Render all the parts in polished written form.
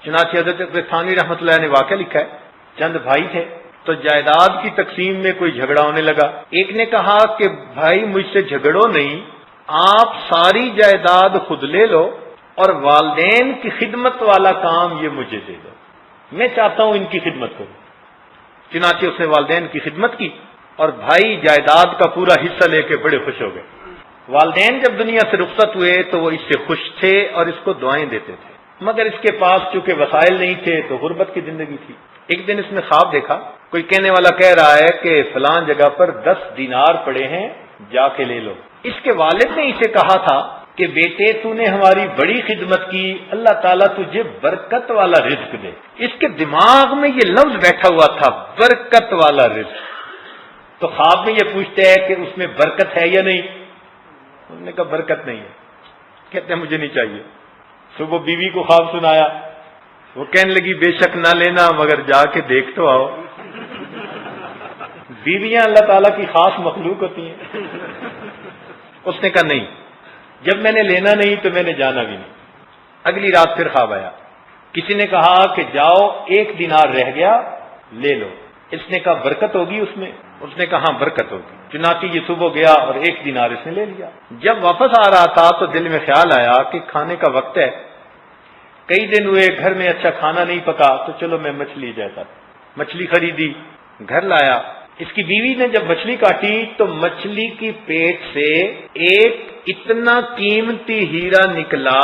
چنانچہ حضرت ثانی رحمۃ اللہ نے واقعہ لکھا ہے، چند بھائی تھے تو جائیداد کی تقسیم میں کوئی جھگڑا ہونے لگا۔ ایک نے کہا کہ بھائی مجھ سے جھگڑو نہیں، آپ ساری جائیداد خود لے لو اور والدین کی خدمت والا کام یہ مجھے دے دو، میں چاہتا ہوں ان کی خدمت کروں۔ چنانچہ اس نے والدین کی خدمت کی اور بھائی جائیداد کا پورا حصہ لے کے بڑے خوش ہو گئے۔ والدین جب دنیا سے رخصت ہوئے تو وہ اس سے خوش تھے اور اس کو دعائیں دیتے تھے، مگر اس کے پاس چونکہ وسائل نہیں تھے تو غربت کی زندگی تھی۔ ایک دن اس نے خواب دیکھا، کوئی کہنے والا کہہ رہا ہے کہ فلان جگہ پر 10 دینار پڑے ہیں، جا کے لے لو۔ اس کے والد نے اسے کہا تھا کہ بیٹے تو نے ہماری بڑی خدمت کی، اللہ تعالیٰ تجھے برکت والا رزق دے۔ اس کے دماغ میں یہ لفظ بیٹھا ہوا تھا، برکت والا رزق۔ تو خواب میں یہ پوچھتے ہیں کہ اس میں برکت ہے یا نہیں؟ انہوں نے کہا برکت نہیں ہے۔ کہتے ہیں مجھے نہیں چاہیے۔ صبح بیوی کو خواب سنایا، وہ کہنے لگی بے شک نہ لینا مگر جا کے دیکھ تو آؤ۔ بیویاں اللہ تعالیٰ کی خاص مخلوق ہوتی ہیں۔ اس نے کہا نہیں، جب میں نے لینا نہیں تو میں نے جانا بھی نہیں۔ اگلی رات پھر خواب آیا، کسی نے کہا کہ جاؤ 1 دینار رہ گیا لے لو۔ اس نے کہا برکت ہوگی اس میں؟ اس نے کہا ہاں برکت ہوگی۔ چنانچہ یہ صبح گیا اور 1 دینار اس نے لے لیا۔ جب واپس آ رہا تھا تو دل میں خیال آیا کہ کھانے کا وقت ہے، کئی دن ہوئے گھر میں اچھا کھانا نہیں پکا، تو چلو میں مچھلی جاتا۔ مچھلی خریدی، گھر لایا۔ اس کی بیوی نے جب مچھلی کاٹی تو مچھلی کی پیٹ سے ایک اتنا قیمتی ہیرا نکلا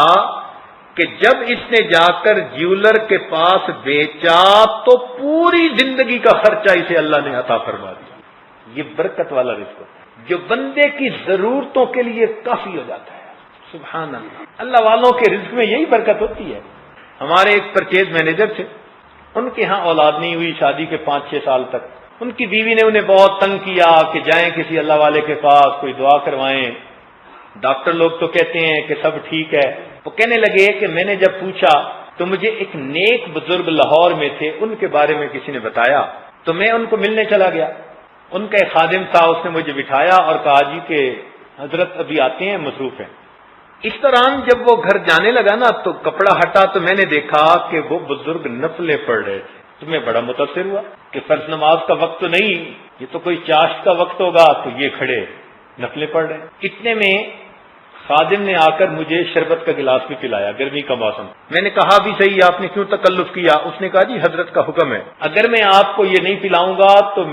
کہ جب اس نے جا کر جیولر کے پاس بیچا تو پوری زندگی کا خرچہ اسے اللہ نے عطا فرما دیا۔ یہ برکت والا رزق ہے جو بندے کی ضرورتوں کے لیے کافی ہو جاتا ہے۔ سبحان اللہ، اللہ والوں کے رزق میں یہی برکت ہوتی ہے۔ ہمارے ایک پرچیز مینیجر تھے، ان کے ہاں اولاد نہیں ہوئی شادی کے 5-6 سال تک۔ ان کی بیوی نے انہیں بہت تنگ کیا کہ جائیں کسی اللہ والے کے پاس، کوئی دعا کروائیں۔ ڈاکٹر لوگ تو کہتے ہیں کہ سب ٹھیک ہے۔ وہ کہنے لگے کہ میں نے جب پوچھا تو مجھے ایک نیک بزرگ لاہور میں تھے، ان کے بارے میں کسی نے بتایا، تو میں ان کو ملنے چلا گیا۔ ان کا ایک خادم تھا، اس نے مجھے بٹھایا اور کہا جی کہ حضرت ابھی آتے ہیں، مصروف ہیں۔ اس دوران جب وہ گھر جانے لگا نا تو کپڑا ہٹا تو میں نے دیکھا کہ وہ بزرگ نفلیں پڑھ رہے تھے۔ تو میں بڑا متاثر ہوا کہ فرض نماز کا وقت تو نہیں، یہ تو کوئی چاشت کا وقت ہوگا، تو یہ کھڑے نفلیں پڑھ رہے ہیں۔ اتنے میں خادم نے آ کر مجھے شربت کا گلاس بھی پلایا، گرمی کا موسم۔ میں نے کہا بھی صحیح، آپ نے کیوں تکلف کیا؟ اس نے کہا جی حضرت کا حکم ہے، اگر میں آپ کو یہ نہیں پلاؤں گا تو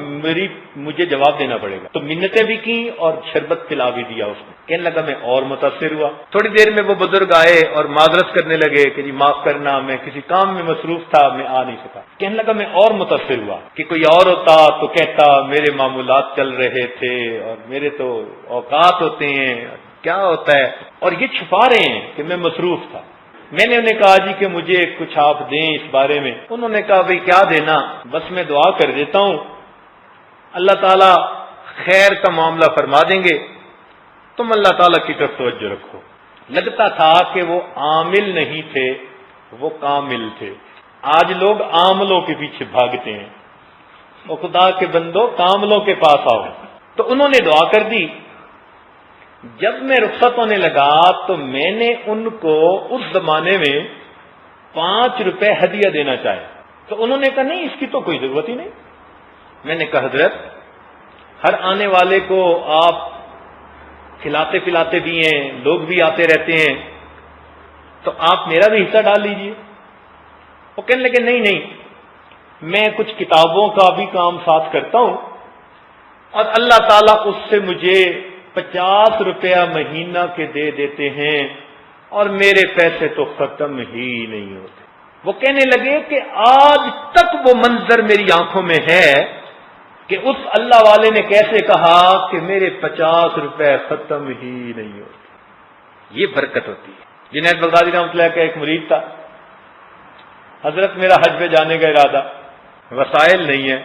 مجھے جواب دینا پڑے گا۔ تو منتیں بھی کی اور شربت پلا بھی دیا اس نے۔ کہنے لگا میں اور متاثر ہوا۔ تھوڑی دیر میں وہ بزرگ آئے اور معذرت کرنے لگے کہ جی معاف کرنا، میں کسی کام میں مصروف تھا، میں آ نہیں سکا۔ کہنے لگا میں اور متاثر ہوا کہ کوئی اور ہوتا تو کہتا میرے معمولات چل رہے تھے اور میرے تو اوقات ہوتے ہیں، کیا ہوتا ہے، اور یہ چھپا رہے ہیں کہ میں مصروف تھا۔ میں نے انہیں کہا جی کہ مجھے کچھ آپ دیں اس بارے میں۔ انہوں نے کہا بھئی کیا دینا، بس میں دعا کر دیتا ہوں، اللہ تعالیٰ خیر کا معاملہ فرما دیں گے، تم اللہ تعالیٰ کی طرف توجہ رکھو۔ لگتا تھا کہ وہ عامل نہیں تھے، وہ کامل تھے۔ آج لوگ عاملوں کے پیچھے بھاگتے ہیں، وہ خدا کے بندو کاملوں کے پاس آؤ۔ تو انہوں نے دعا کر دی۔ جب میں رخصت ہونے لگا تو میں نے ان کو اس زمانے میں 5 روپے ہدیہ دینا چاہے، تو انہوں نے کہا نہیں اس کی تو کوئی ضرورت ہی نہیں۔ میں نے کہا حضرت ہر آنے والے کو آپ کھلاتے پلاتے بھی ہیں، لوگ بھی آتے رہتے ہیں، تو آپ میرا بھی حصہ ڈال لیجئے۔ وہ کہنے لگے نہیں، میں کچھ کتابوں کا بھی کام ساتھ کرتا ہوں اور اللہ تعالیٰ اس سے مجھے 50 روپیہ مہینہ کے دے دیتے ہیں اور میرے پیسے تو ختم ہی نہیں ہوتے۔ وہ کہنے لگے کہ آج تک وہ منظر میری آنکھوں میں ہے کہ اس اللہ والے نے کیسے کہا کہ میرے 50 روپے ختم ہی نہیں ہوتے۔ یہ برکت ہوتی ہے۔ جنید بغدادی رحمۃ اللہ کا ایک مرید تھا، حضرت میرا حج پہ جانے کا ارادہ، وسائل نہیں ہے،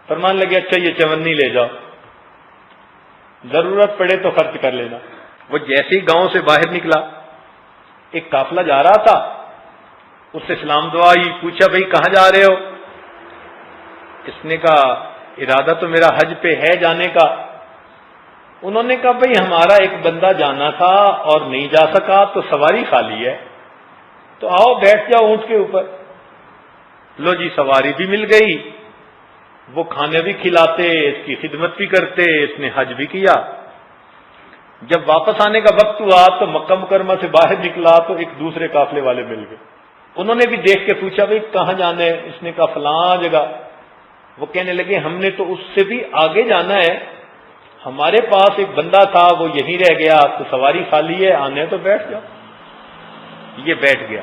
فرمان لگے اچھا یہ چونی لے جاؤ، ضرورت پڑے تو خرچ کر لینا۔ وہ جیسے ہی گاؤں سے باہر نکلا، ایک قافلہ جا رہا تھا، اس سے سلام دعا ہی، پوچھا بھئی کہاں جا رہے ہو؟ اس نے کہا ارادہ تو میرا حج پہ ہے جانے کا۔ انہوں نے کہا بھئی ہمارا ایک بندہ جانا تھا اور نہیں جا سکا تو سواری خالی ہے، تو آؤ بیٹھ جاؤ اونٹ کے اوپر۔ لو جی سواری بھی مل گئی، وہ کھانے بھی کھلاتے، اس کی خدمت بھی کرتے، اس نے حج بھی کیا۔ جب واپس آنے کا وقت ہوا تو مکہ مکرمہ سے باہر نکلا تو ایک دوسرے قافلے والے مل گئے۔ انہوں نے بھی دیکھ کے پوچھا بھائی کہاں جانا ہے؟ اس نے کہا فلاں جگہ۔ وہ کہنے لگے ہم نے تو اس سے بھی آگے جانا ہے، ہمارے پاس ایک بندہ تھا وہ یہیں رہ گیا، تو سواری خالی ہے، آنے تو بیٹھ جاؤ۔ یہ بیٹھ گیا۔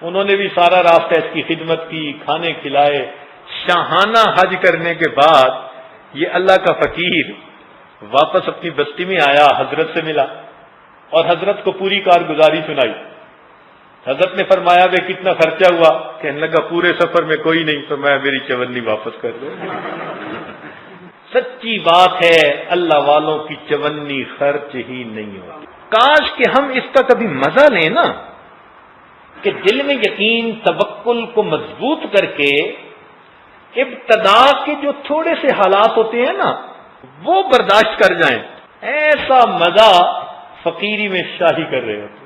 انہوں نے بھی سارا راستہ اس کی خدمت کی، کھانے کھلائے۔ شاہانہ حج کرنے کے بعد یہ اللہ کا فقیر واپس اپنی بستی میں آیا، حضرت سے ملا اور حضرت کو پوری کارگزاری سنائی۔ حضرت نے فرمایا کہ کتنا خرچہ ہوا؟ کہنے لگا پورے سفر میں کوئی نہیں، تو میں میری چونی واپس کر دوں۔ سچی بات ہے، اللہ والوں کی چونی خرچ ہی نہیں ہوتی۔ کاش کہ ہم اس کا کبھی مزہ لیں نا، کہ دل میں یقین توکل کو مضبوط کر کے ابتدا کے جو تھوڑے سے حالات ہوتے ہیں نا وہ برداشت کر جائیں۔ ایسا مزہ فقیری میں شاہی کر رہے ہوتے۔